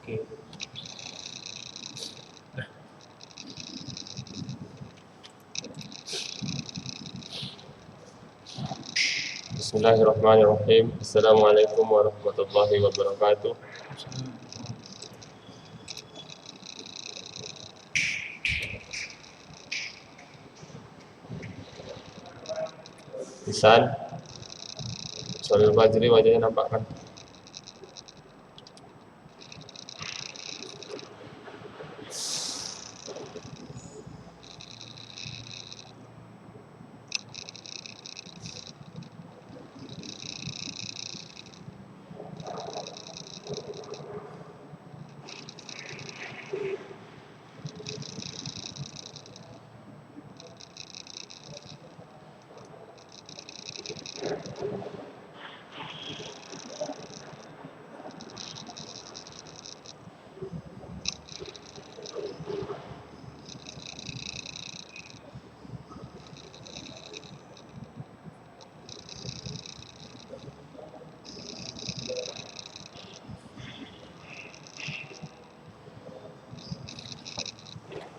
Oke. Bismillahirrahmanirrahim. Assalamualaikum warahmatullahi wabarakatuh. Ihsan, Sholil Fajri wajahnya nampak kan?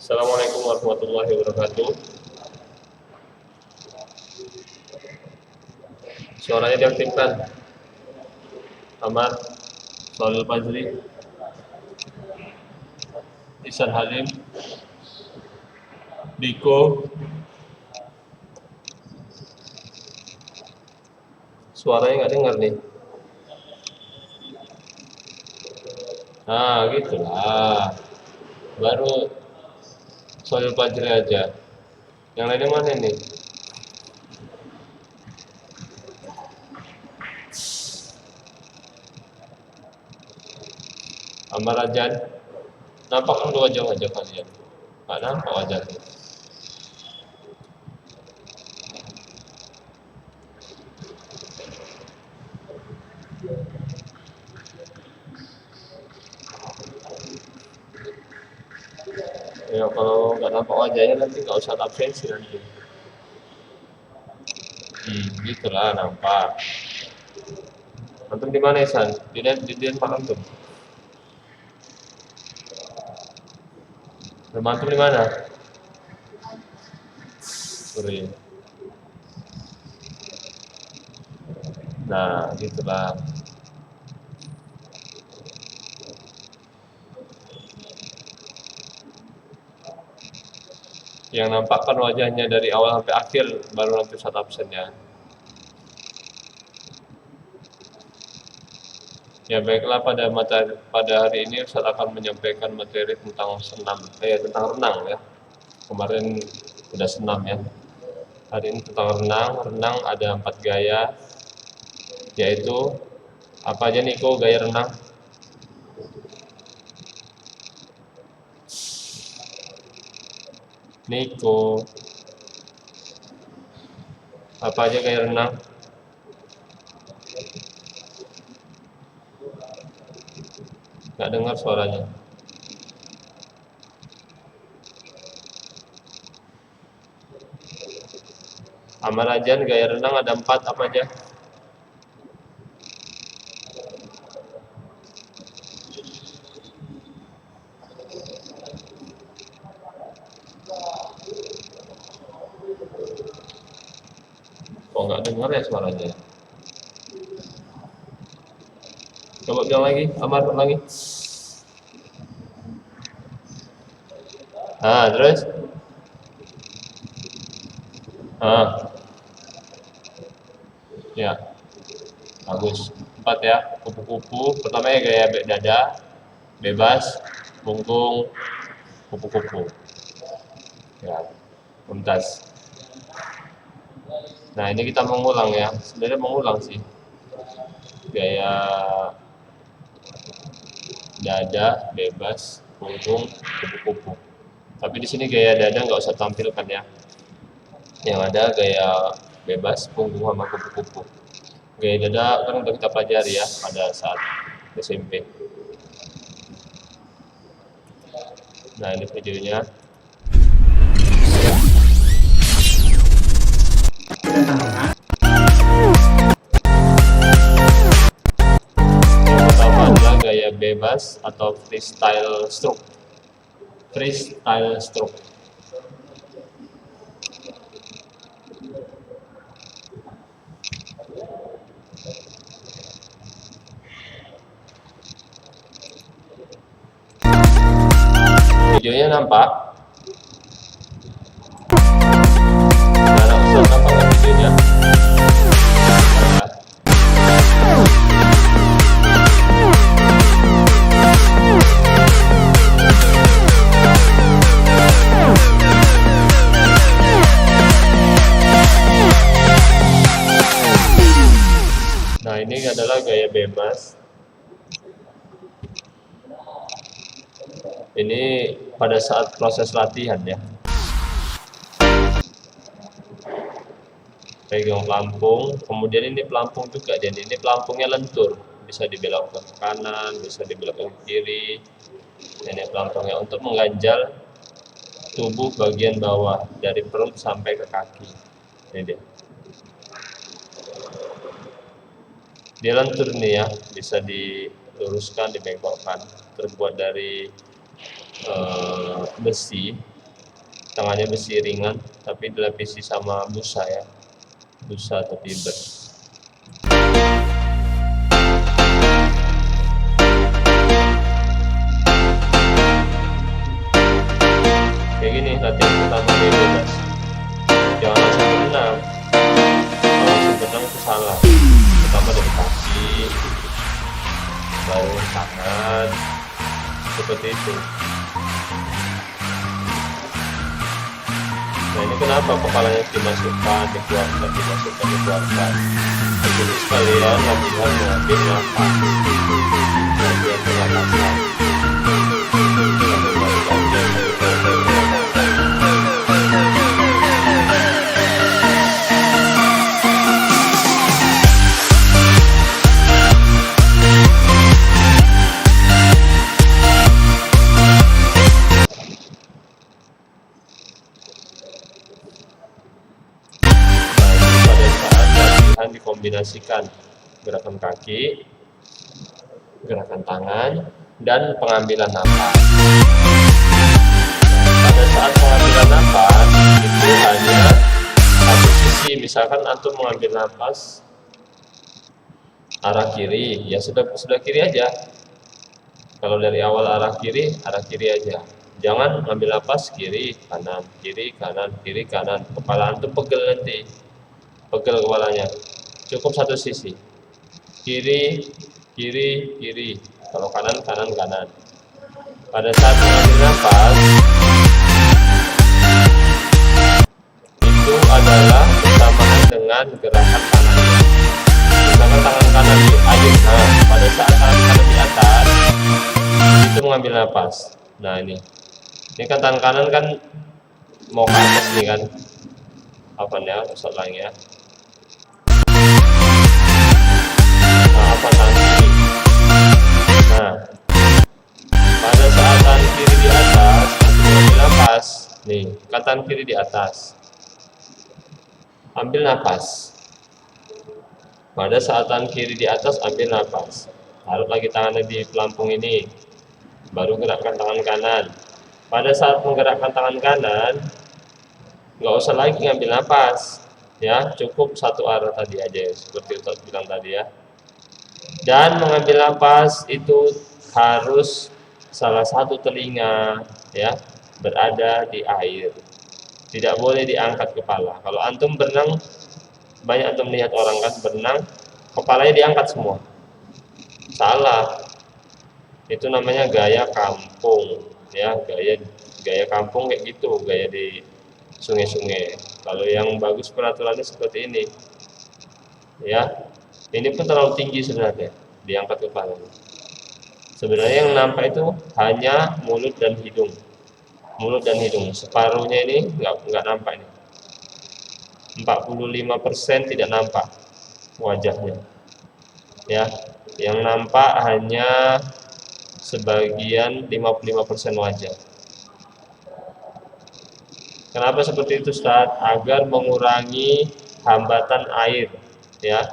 Assalamualaikum warahmatullahi wabarakatuh. Suaranya diaktifkan. Ahmad, Sholil Fajri, Ihsan Halim, Diko. Suaranya nggak dengar nih. Nah, gitulah. Baru Sholil Fajri aja. Yang lainnya mana nih? Amar Rajan, nampak kan wajah-wajah kalian? Nggak nampak wajahnya. Ya kalau nggak nampak wajahnya nanti nggak usah absensi nanti. Gitulah nampak. Antum di mana Ihsan? Di Denmark antum? Rumah antum di mana? Suri. Nah, gitulah. Yang nampakkan wajahnya dari awal sampai akhir baru nanti saat absennya. Ya baiklah, pada hari ini Ustaz akan menyampaikan materi tentang tentang renang ya. Kemarin udah senam ya. Hari ini tentang renang. Renang ada 4 gaya, yaitu apa aja Niko gaya renang? Niko, apa aja gaya renang? Nggak dengar suaranya. Amar Rajan, gaya renang ada 4, apa aja? Kok nggak dengar ya suaranya? Coba bilang lagi, Amar lagi. Terus? Ya, bagus. 4 ya. Kupu-kupu, pertama ya gaya dada, bebas, punggung, kupu-kupu. Ya, tuntas. Nah ini kita mengulang ya. Sebenarnya mengulang sih. Gaya dada, bebas, punggung, kupu-kupu. Tapi di sini gaya dada nggak usah tampilkan ya. Yang ada gaya bebas, punggung sama kupu-kupu. Gaya dada kan udah kita pelajari ya pada saat SMP. Nah ini videonya. Yang pertama adalah gaya bebas. bebas atau freestyle stroke. Freestyle stroke. Videonya nampak? Nah, usah nampak videonya. Nah, ini adalah gaya bebas. Ini pada saat proses latihan ya. Pegang pelampung, kemudian ini pelampung juga, dan ini pelampungnya lentur, bisa dibelokkan ke kanan, bisa dibelokkan ke kiri. Ini pelampungnya untuk mengganjal tubuh bagian bawah dari perut sampai ke kaki. Ini dia lentur nih ya, bisa diluruskan, dibengkokkan. Terbuat dari besi, tengahnya besi ringan, tapi dilapisi sama busa ya, busa atau fiber. Kayak gini latihan pertama bebas. Jangan langsung berenang. Kalau langsung berenang itu salah. Pertama dari kaki, baru tangan, seperti itu. Nah, ini kenapa kepalanya dimasukkan, dikeluarkan, dimasukkan, dikeluarkan. Jadi sekalian latihan mengambil nafas, latihan pernapasan. Dikombinasikan gerakan kaki, gerakan tangan, dan pengambilan nafas. Pada saat pengambilan nafas itu hanya satu sisi. Misalkan antum mengambil nafas arah kiri, ya sudah kiri aja. Kalau dari awal arah kiri aja. Jangan mengambil nafas kiri kanan, kiri kanan, kiri kanan. Kepala antum pegel nanti, pegel kepalanya. Cukup satu sisi, kiri, kiri, kiri. Kalau kanan, kanan, kanan. Pada saat mengambil nafas, itu adalah bersamaan dengan gerakan tangannya. Misalkan tangan kanan diayunkan, pada saat tangan kanan di atas, itu mengambil nafas. Nah ini kan tangan kanan kan mau ke atas nih kan, apa ya, ulang ya. Nah, pada saat tangan kiri di atas, ambil nafas. Nih, tangan kiri di atas, ambil nafas. Pada saat tangan kiri di atas, ambil nafas. Taruh lagi tangannya di pelampung ini, baru gerakkan tangan kanan. Pada saat menggerakkan tangan kanan, nggak usah lagi ngambil nafas, ya, cukup satu arah tadi aja, seperti Ustaz bilang tadi ya. Dan mengambil nafas itu harus salah satu telinga ya berada di air, tidak boleh diangkat kepala. Kalau antum berenang, banyak antum lihat orang kan berenang kepalanya diangkat semua, salah. Itu namanya gaya kampung ya, gaya kampung kayak gitu, gaya di sungai-sungai. Kalau yang bagus peraturannya seperti ini ya. Ini pun terlalu tinggi sebenarnya, diangkat kepalanya. Sebenarnya yang nampak itu hanya mulut dan hidung. Mulut dan hidung, separuhnya ini nggak nampak ini. 45% tidak nampak wajahnya. Ya, yang nampak hanya sebagian 55% wajah. Kenapa seperti itu, Ustaz? Agar mengurangi hambatan air, ya.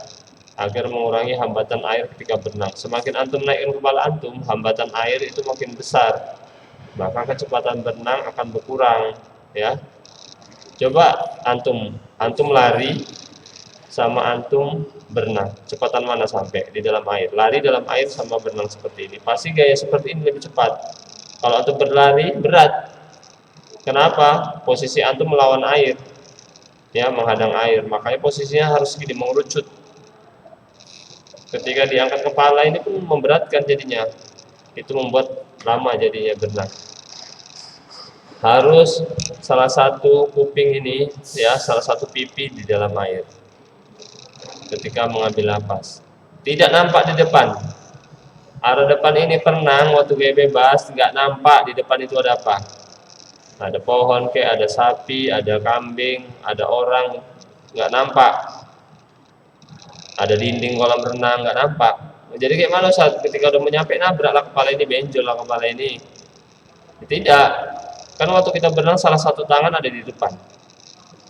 agar mengurangi hambatan air ketika berenang. Semakin antum naikkan kepala antum, hambatan air itu makin besar, maka kecepatan berenang akan berkurang, ya. Coba antum lari sama antum berenang, cepatan mana sampai di dalam air? Lari dalam air sama berenang seperti ini, pasti gaya seperti ini lebih cepat. Kalau antum berlari berat. Kenapa? Posisi antum melawan air, ya, menghadang air, makanya posisinya harus gini, mengerucut. Ketika diangkat kepala ini pun memberatkan jadinya, itu membuat lama jadinya berenang. Harus salah satu kuping ini, ya, salah satu pipi di dalam air ketika mengambil napas. Tidak nampak di depan. Arah depan ini perenang waktu gaya bebas, nggak nampak di depan itu ada apa. Ada pohon, kayak ada sapi, ada kambing, ada orang, nggak nampak. Ada dinding kolam renang, nggak nampak. Jadi kayak mana saat ketika udah menyampe, nabraklah kepala ini, benjol lah kepala ini. Tidak, kan waktu kita berenang salah satu tangan ada di depan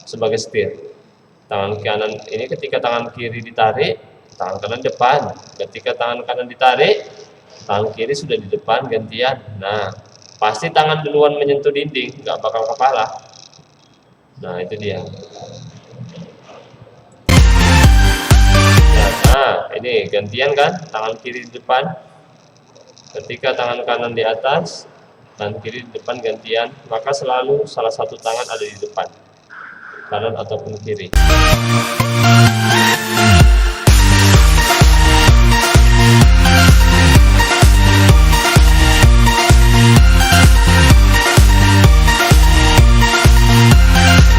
sebagai setir. Tangan kanan ini ketika tangan kiri ditarik, tangan kanan depan. Ketika tangan kanan ditarik, tangan kiri sudah di depan gantian. Nah, pasti tangan duluan menyentuh dinding, nggak bakal kepala. Nah, itu dia. Nah, ini gantian kan, tangan kiri di depan. Ketika tangan kanan di atas, tangan kiri di depan gantian, maka selalu salah satu tangan ada di depan, kanan ataupun kiri.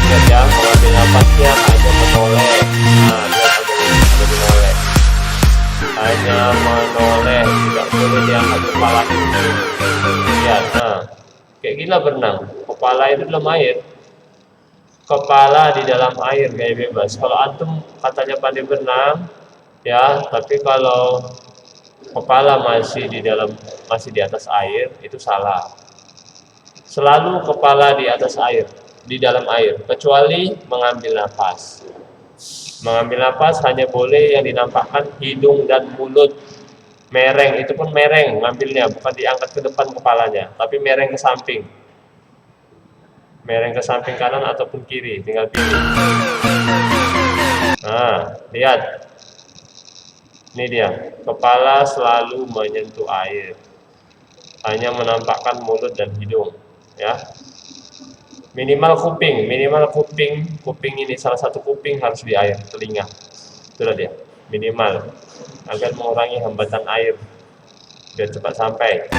Lihat ya, mengambil napasnya hanya menoleh. Nah, lihat ada menoleh. Hanya menoleh, tidak boleh diangkat kepala. Lihat, nah, kayak gila berenang. Kepala itu dalam air, kepala di dalam air gaya bebas. Kalau antum katanya pandai berenang, ya, tapi kalau kepala masih di atas air, itu salah. Selalu kepala di atas air, di dalam air, kecuali mengambil nafas. Mengambil nafas hanya boleh yang dinampakkan hidung dan mulut. Mereng, itu pun mereng ngambilnya, bukan diangkat ke depan kepalanya, tapi mereng ke samping. Mereng ke samping kanan ataupun kiri, tinggal pilih. Nah, lihat. Ini dia, kepala selalu menyentuh air. Hanya menampakkan mulut dan hidung, ya. Minimal kuping ini salah satu kuping harus di air, telinga. Itulah dia, minimal, agar mengurangi hambatan air biar cepat sampai.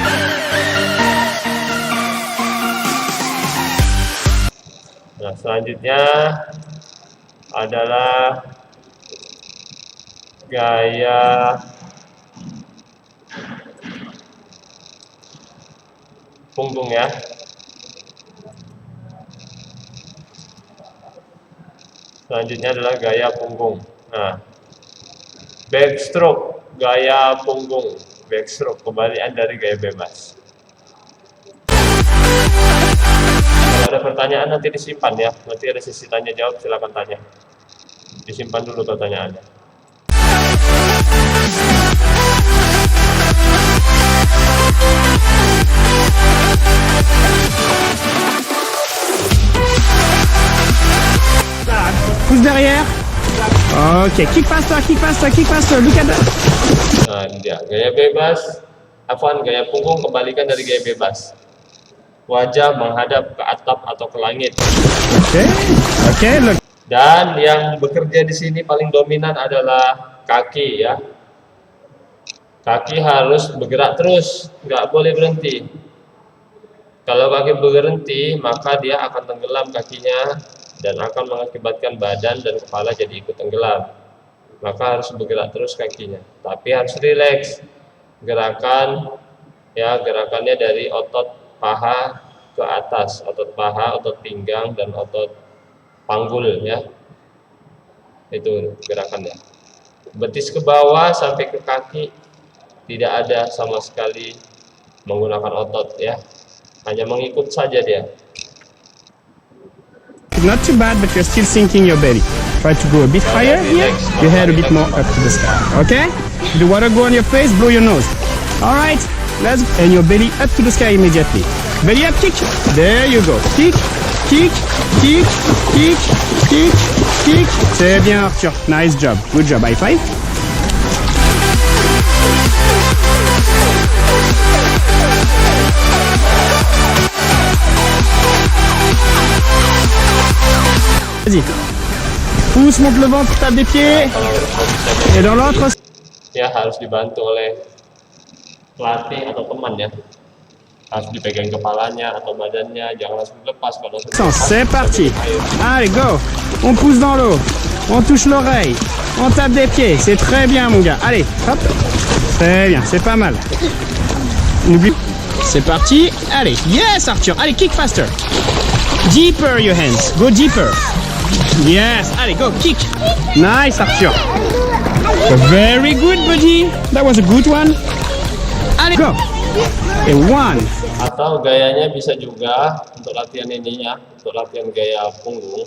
Nah, selanjutnya adalah gaya punggung, ya. Selanjutnya adalah gaya punggung. Nah, backstroke, gaya punggung. Backstroke, kebalikan dari gaya bebas. Kalau ada pertanyaan nanti disimpan, ya. Nanti ada sesi tanya jawab, silakan tanya. Disimpan dulu pertanyaannya. Pousse derrière. Ok, kick passe toi, look at that. Nah, ini dia, gaya bebas. Gaya punggung kebalikan dari gaya bebas. Wajah menghadap ke atap atau ke langit. Oke, look. Dan yang bekerja di sini paling dominan adalah kaki, ya. Kaki harus bergerak terus, nggak boleh berhenti. Kalau kaki berhenti, maka dia akan tenggelam kakinya dan akan mengakibatkan badan dan kepala jadi ikut tenggelam. Maka harus bergerak terus kakinya, tapi harus rileks. Gerakannya dari otot paha ke atas, otot paha, otot pinggang, dan otot panggul, ya. Itu gerakannya. Betis ke bawah sampai ke kaki tidak ada sama sekali menggunakan otot, ya. Hanya mengikut saja dia. Not too bad, but you're still sinking your belly. Try to go a bit higher here. Your head a bit more up to the sky. Okay? The water go on your face, blow your nose. All right. Let's and your belly up to the sky immediately. Belly up, kick. There you go. Kick, kick, kick, kick, kick, kick. C'est bien, Arthur. Nice job. Good job. High five. Vas-y. Pousse, monte le ventre, tape des pieds. Et dans l'autre. Ya harus dibantu oleh pelatih atau teman ya. Harus dipegang kepalanya atau badannya, jangan langsung dilepas kalau sudah. C'est parti. Allez, go. On pousse dans l'eau. On touche l'oreille. On tape des pieds. C'est très bien, mon gars. Allez, hop. Très bien, c'est pas mal. N'oublie. C'est parti. Allez, yes, Arthur. Allez, kick faster. Deeper your hands. Go deeper. Yes. Allez, go, kick. Nice, Arthur. Very good, buddy. That was a good one. Allez, go. And one. Atau gayanya bisa juga untuk latihan ini ya, untuk latihan gaya punggung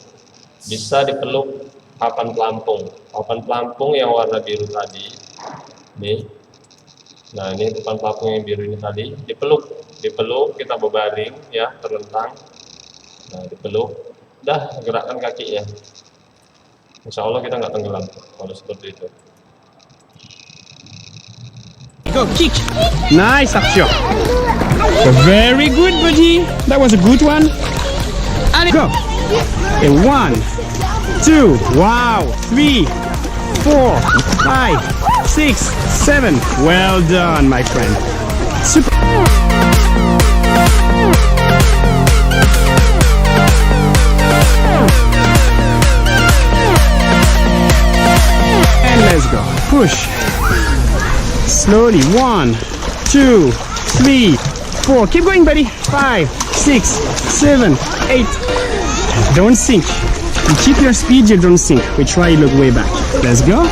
bisa dipeluk papan pelampung. Papan pelampung yang warna biru tadi. Nih. Nah, ini papan pelampung yang biru ini tadi dipeluk, kita berbaring ya, terlentang. Nah, dipeluk. Udah gerakkan kaki ya. Insya Allah kita nggak tenggelam kalau seperti itu. Go, kick. Nice, Arthur. Very good, buddy. That was a good one. Allez, go. And 1, 2, wow. 3, 4, 5, 6, 7. Well done, my friend. Super. And let's go. Push. Slowly. 1, 2, 3, 4. Keep going, buddy. 5, 6, 7, 8. Don't sink. You keep your speed, you don't sink. We try look way back. Let's go.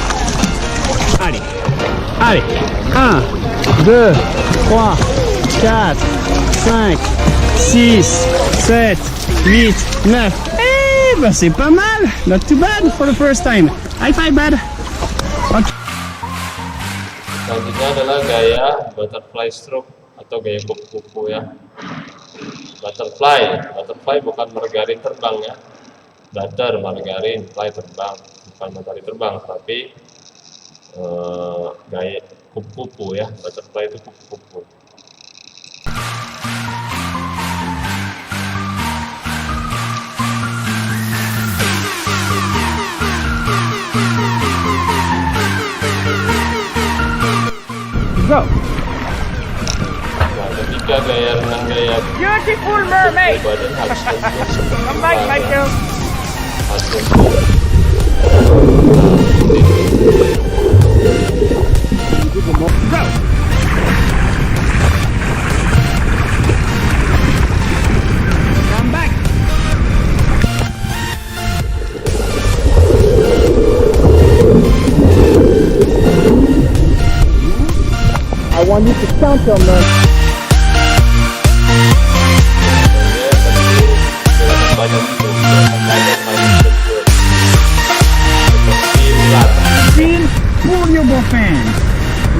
Allez. Allez. 1, 2, 3, 4, 5, 6, 7, 8, 9. Eh, bah c'est pas mal. Not too bad for the first time. High five, bud. Okay. Selanjutnya adalah gaya butterfly stroke atau gaya kupu-kupu ya. Butterfly bukan margarin terbang ya. Butter, margarin, fly terbang, bukan matahari terbang, tapi gaya kupu-kupu ya. Butterfly itu kupu-kupu. Go. Nah, ketika gaya renang gaya Beautiful mermaid. badan harus Come back, Michael. Go. Come back. I want you to count your man. Pull your dolphin.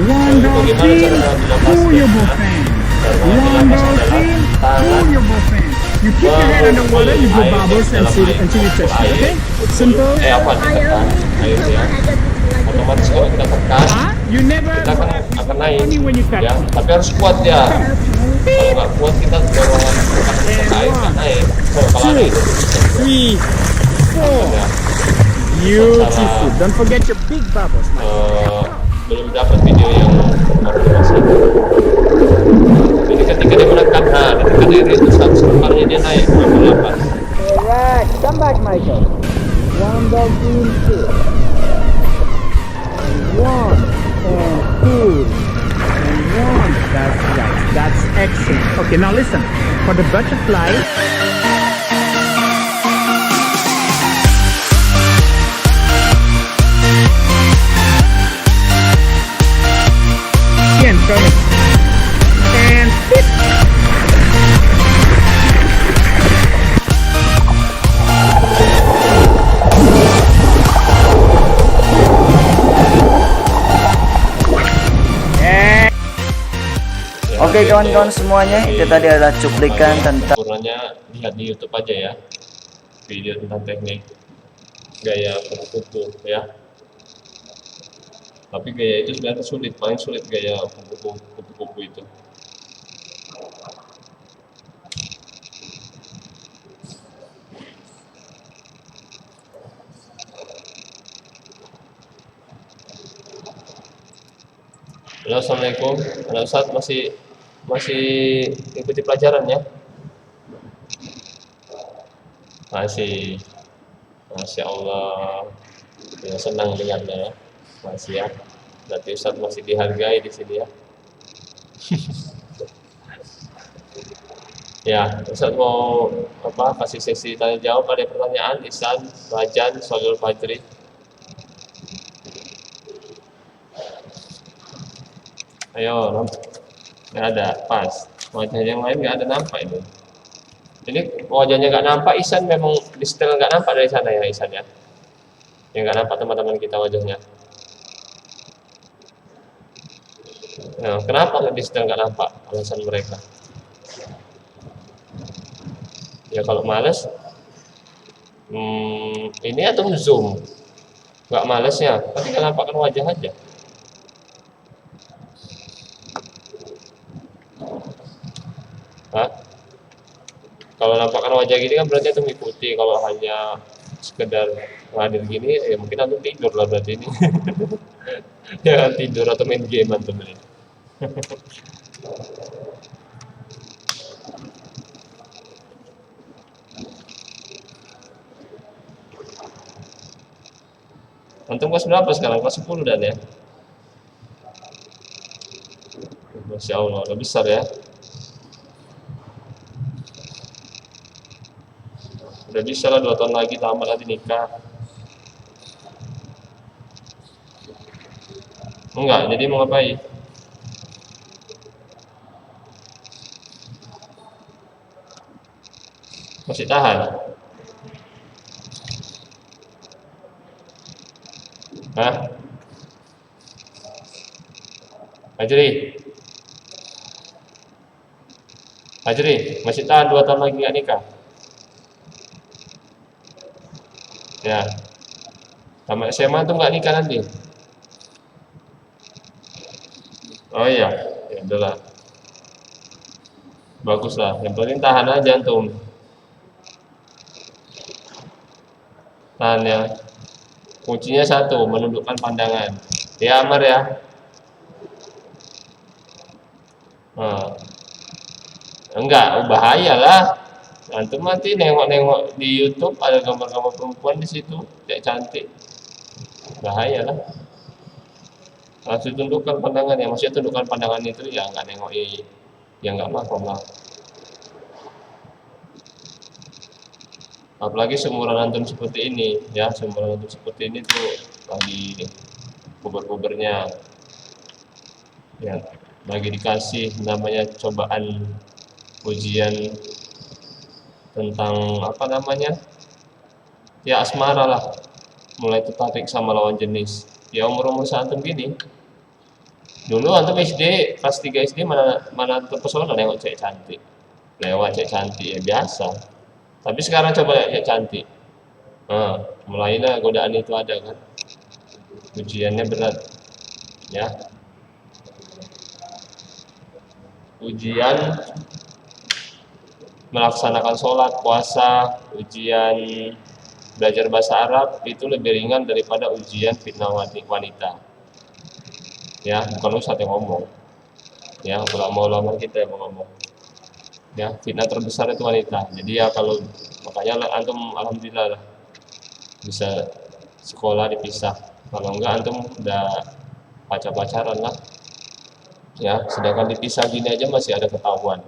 One dolphin, pull your dolphin. One dolphin, pull your dolphin. You keep your head underwater, you go bubbles and see until you touch it. Okay? Simple. Apa ditekan airnya? Otomatis kalau kita tekan, You never kita akan naik only when you touch ya. it. Tapi harus kuat ya. Kalau nggak kuat kita dorongan ke air nggak naik. Kalau naik itu 3, 4. ya. Beautiful. Don't forget your big bubbles. Belum dapat video yang koordinasi. Jadi ketika dia menekan, ditekan air itu satu separuhnya dia naik 28. Correct. Come back, Michael. One dolphin, two. One and two and one. That's right. That's excellent. Okay, now listen. For the butterfly. Again, turn it. And hit. Oke kawan-kawan semuanya, itu tadi adalah cuplikan tentang Kurangnya lihat di YouTube aja ya, video tentang teknik gaya kupu-kupu ya. Tapi gaya itu sebenarnya sulit, paling sulit gaya kupu-kupu itu. Halo, assalamualaikum. Halo Ustaz, masih ikuti pelajaran ya? Masih. Masya Allah. Ya, senang dengarnya ya. Masih ya. Berarti Ustaz masih dihargai di sini ya. Ya, Ustaz mau kasih sesi tanya jawab, ada pertanyaan Ihsan, Rajan, Sholul Fajri. Ayo, nggak ada, pas. Wajah yang lain nggak ada nampak ini. Ini wajahnya nggak nampak, Ihsan memang di setel nggak nampak dari sana ya Ihsan ya. Yang nggak nampak teman-teman kita wajahnya. Nah, kenapa nggak di setel nggak nampak? Alasan mereka. Ya kalau males, ini atau zoom, nggak males ya, tapi nggak nampakkan wajah aja. Hah? Kalau nampakkan wajah gini kan berarti itu mengikuti. Kalau hanya sekedar hadir gini, ya mungkin antum tidur lah berarti ini. Ya kan, tidur atau main game antum ini. Antum kelas berapa sekarang? Kelas 10 dan ya? Masya Allah, udah besar ya. Udah bisa lah 2 tahun lagi tamat nanti nikah. Enggak, jadi mau ngapain? Masih tahan? Hah? Ajri? Ajri, masih tahan 2 tahun lagi nggak nikah? Ya, tamat SMA tuh nggak nikah nanti? Oh iya, ya udahlah. Bagus lah, yang penting tahan aja antum. Tahan ya. Kuncinya satu, menundukkan pandangan. Ya Amar ya. Nah, enggak, bahaya lah. Antum nanti nengok-nengok di YouTube ada gambar-gambar perempuan di situ, kayak cantik. Bahaya lah. Harus tundukkan pandangan ya. Maksudnya tundukkan pandangan itu ya nggak nengok yang nggak mahram lah. Apalagi seumuran antum seperti ini ya, seumuran antum seperti ini tuh lagi puber-pubernya ya, lagi dikasih namanya cobaan ujian tentang apa namanya ya, asmara lah, mulai tertarik sama lawan jenis ya. Umur seantum gini, dulu antum SD kelas 3 SD mana terpesona nengok cewek cantik, lewat cewek cantik ya biasa. Tapi sekarang coba lihat cewek cantik, mulailah godaan itu ada kan, ujiannya berat ya. Ujian melaksanakan sholat, puasa, ujian belajar bahasa Arab itu lebih ringan daripada ujian fitnah wanita. Ya, bukan Ustaz yang ngomong. Ya, ulama-ulama kita yang ngomong. Ya, fitnah terbesar itu wanita. Jadi ya kalau makanya antum alhamdulillah lah bisa sekolah dipisah. Kalau enggak antum udah pacar-pacaran lah. Ya, sedangkan dipisah gini aja masih ada ketahuan.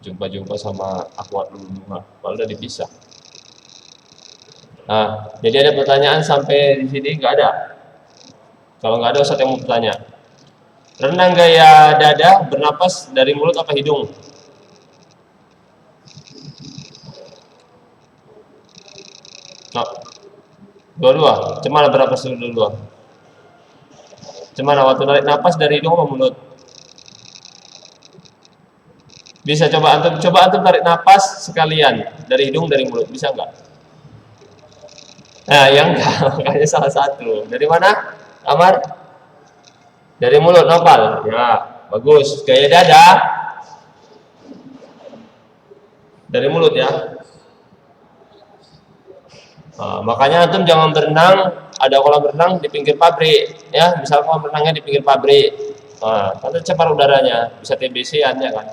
Jumpa-jumpa sama akhwat dulu, kalau udah dipisah. Nah, jadi ada pertanyaan sampai di sini nggak ada? Kalau nggak ada, Ustaz yang mau bertanya. Renang gaya dada, bernapas dari mulut apa hidung? Nah, dua-dua. Cemana bernapas dua-dua? Cemana waktu narik napas dari hidung apa mulut? Bisa coba antum tarik napas sekalian dari hidung dari mulut, bisa nggak? Nah, yang enggak, makanya salah satu. Dari mana? Amar? Dari mulut, Nopal. Ya, bagus. Gaya dada dari mulut ya. Nah, makanya antum jangan berenang, ada kolam renang di pinggir pabrik, ya. Misal kolam renangnya di pinggir pabrik. Nah, kan tercemar udaranya, bisa TBC-an ya kan.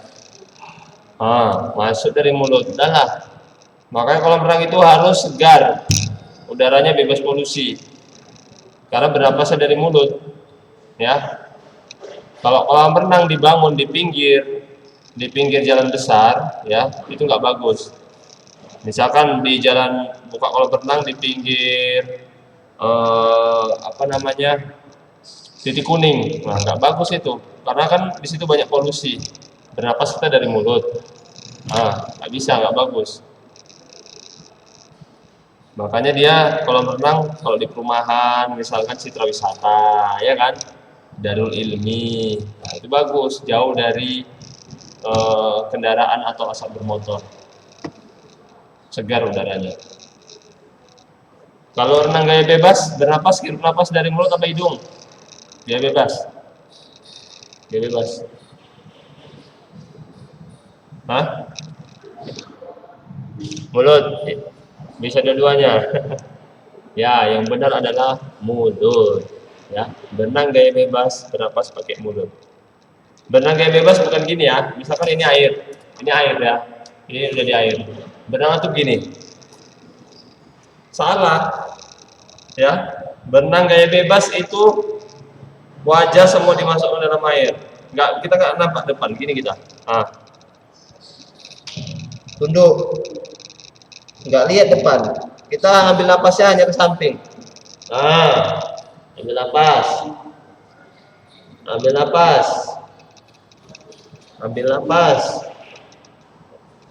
Masuk dari mulut. Udah lah. Makanya kolam renang itu harus segar, udaranya bebas polusi. Karena bernapasnya dari mulut, ya. Kalau kolam renang dibangun di pinggir jalan besar, ya, itu nggak bagus. Misalkan di jalan buka kolam renang di pinggir titik kuning, nah nggak bagus itu, karena kan di situ banyak polusi. Bernapas kita dari mulut, nggak bisa, nggak bagus. Makanya dia kolam renang kalau di perumahan, misalkan Citra Wisata, ya kan, Darul Ilmi, nah itu bagus, jauh dari kendaraan atau asap bermotor, segar udaranya. Kalau renang gaya bebas, bernapas, hirup napas dari mulut apa hidung? Gaya bebas. Gaya bebas. Hah? Mulut. Bisa dua-duanya. Ya, yang benar adalah mulut. Ya, berenang gaya bebas, bernapas pakai mulut. Berenang gaya bebas bukan gini ya. Misalkan ini air ya. Ini udah di air. Berenang tuh gini. Salah. Ya, berenang gaya bebas itu wajah semua dimasukkan dalam air. Kita nggak nampak depan. Gini kita. Tunduk. Nggak lihat depan. Kita ambil napasnya hanya ke samping. Ambil napas. Ambil napas. Ambil napas.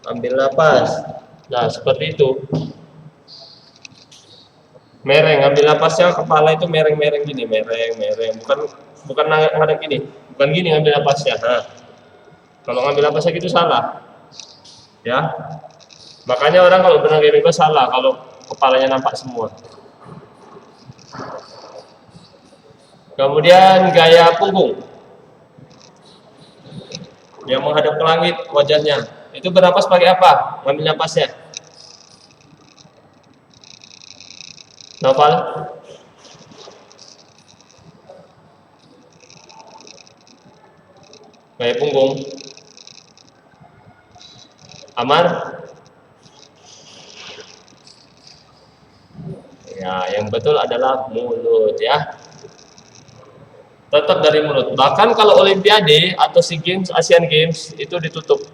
Ambil napas. Nah, seperti itu. Mereng, ambil napasnya kepala itu mereng-mereng gini, mereng. Bukan ngadep gini. Bukan gini ngambil napasnya. Kalau ngambil napasnya gitu salah. Ya. Makanya orang kalau berenang gaya bebas salah kalau kepalanya nampak semua. Kemudian gaya punggung. Yang menghadap ke langit wajahnya. Itu bernapas pakai apa? Ngambil napasnya. Nopal. Gaya punggung. Amar. Ya, yang betul adalah mulut ya. Tetap dari mulut. Bahkan kalau Olimpiade atau SEA Games, Asian Games itu ditutup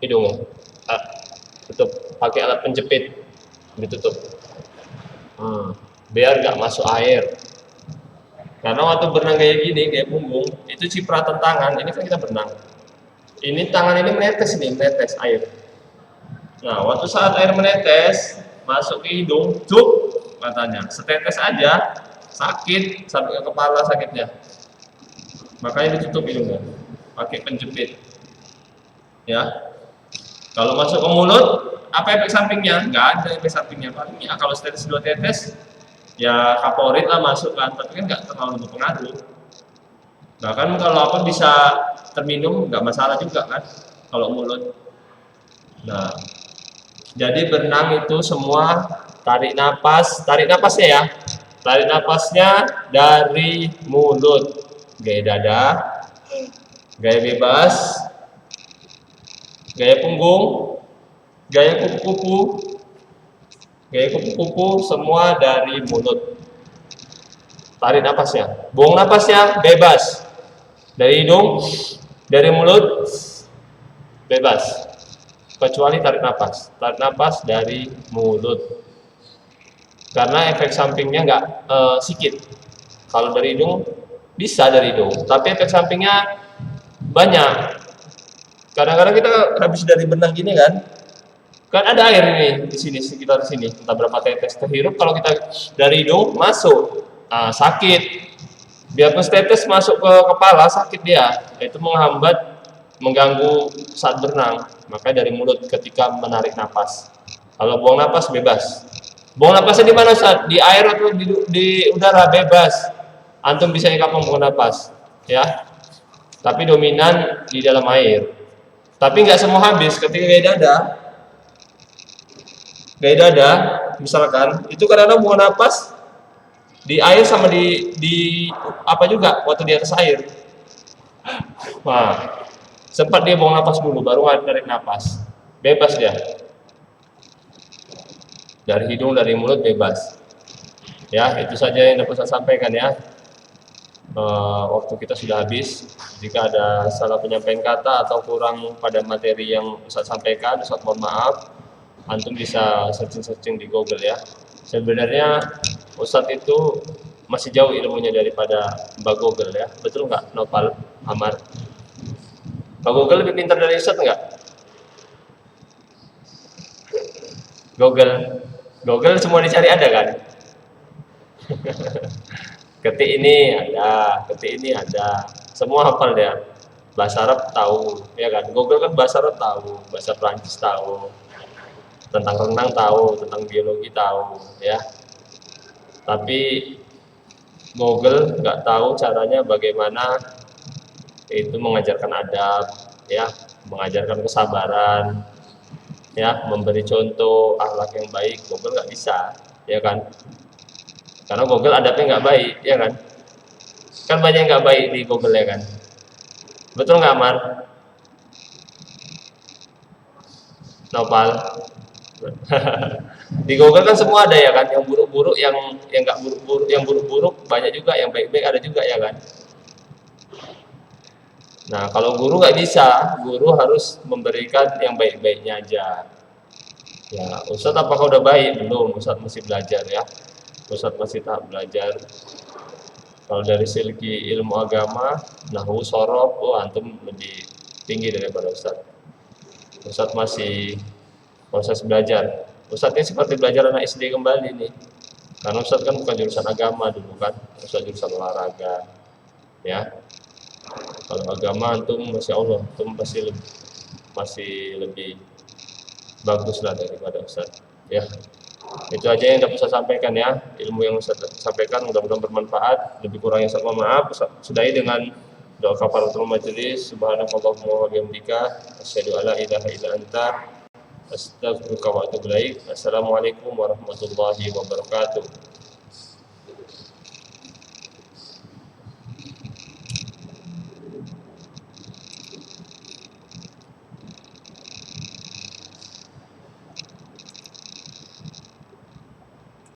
hidungnya. Tutup pakai alat penjepit, ditutup. Biar nggak masuk air. Karena waktu berenang kayak gini, kayak punggung, itu cipratan tangan. Ini kan kita berenang. Ini tangan ini menetes air. Nah, waktu saat air menetes masuk ke hidung, cuk, katanya, setetes aja sakit sampai ke kepala sakitnya. Makanya ditutup hidungnya, pakai penjepit. Ya. Kalau masuk ke mulut, apa efek sampingnya? Nggak ada efek sampingnya. Paling ya kalau setetes 2 tetes, ya kaporit lah masuk kan, tapi kan nggak terlalu berpengaruh. Bahkan kalau apa bisa terminum nggak masalah juga kan, kalau mulut. Nah, jadi berenang itu semua tarik napasnya ya. Tarik napasnya dari mulut. Gaya dada, gaya bebas, gaya punggung, gaya kupu-kupu, semua dari mulut. Tarik napasnya, buang napasnya bebas. Dari hidung, dari mulut, bebas. Kecuali tarik napas dari mulut. Karena efek sampingnya nggak sedikit. Kalau dari hidung bisa dari hidung, tapi efek sampingnya banyak. Kadang-kadang kita habis dari berenang gini kan ada air ini di sini, sekitar sini, entah berapa tetes terhirup. Kalau kita dari hidung masuk, sakit. Biarpun tetes masuk ke kepala sakit dia, itu menghambat mengganggu saat berenang, maka dari mulut ketika menarik napas. Kalau buang napas bebas. Buang napasnya di mana Ustaz? Di air atau di udara bebas. Antum bisa kapan buang napas, ya. Tapi dominan di dalam air. Tapi nggak semua habis ketika gaya dada, misalkan itu kadang-kadang buang napas di air sama di apa juga waktu di atas air. Nah, sempat dia buang napas dulu baru narik napas. Bebas dia. Dari hidung, dari mulut bebas. Ya, itu saja yang dapat saya sampaikan ya. Waktu kita sudah habis. Jika ada salah penyampaian kata atau kurang pada materi yang Ustaz sampaikan, Ustaz mohon maaf. Antum bisa searching di Google ya. Sebenarnya Ustaz itu masih jauh ilmunya daripada Mbak Google ya. Betul nggak, Nopal, Amar? Mbak Google lebih pintar dari Ustaz nggak? Google semua dicari ada kan? Ketik ini ada, semua hafal dia. Bahasa Arab tahu, ya kan? Google kan bahasa Arab tahu, bahasa Prancis tahu, tentang renang tahu, tentang biologi tahu, ya. Tapi Google nggak tahu caranya bagaimana itu mengajarkan adab, ya, mengajarkan kesabaran, ya, memberi contoh akhlak yang baik. Google nggak bisa, ya kan? Karena Google adabnya nggak baik, ya kan? Kan banyak yang nggak baik di Google, ya kan? Betul nggak, Mar? Nopal? Di Google kan semua ada ya kan, yang buruk-buruk, yang nggak buruk-buruk, yang buruk-buruk banyak juga, yang baik-baik ada juga ya kan. Nah, kalau guru nggak bisa, guru harus memberikan yang baik-baiknya aja. Ya, Ustadz apakah udah baik? Belum, Ustadz masih belajar ya. Ustadz masih tahap belajar. Kalau dari segi ilmu agama, nahwu, sorof, antum lebih tinggi daripada Ustadz. Ustadz masih proses belajar. Ustadz ini seperti belajar anak SD kembali nih. Karena Ustadz kan bukan jurusan agama dulu kan, Ustadz jurusan olahraga. Ya. Kalau agama antum Masya Allah, antum masih lebih bagus lah daripada Ustadz. Ya. Itu aja yang dapat saya sampaikan ya. Ilmu yang saya sampaikan mudah-mudahan bermanfaat. Lebih kurangnya saya mohon maaf. Sudahi dengan doa kafaratul majelis. Subhanakallahumma wa bihamdika asyhadu alla ilaha illa anta astaghfiruka wa atubu ilaik. Assalamualaikum warahmatullahi wabarakatuh.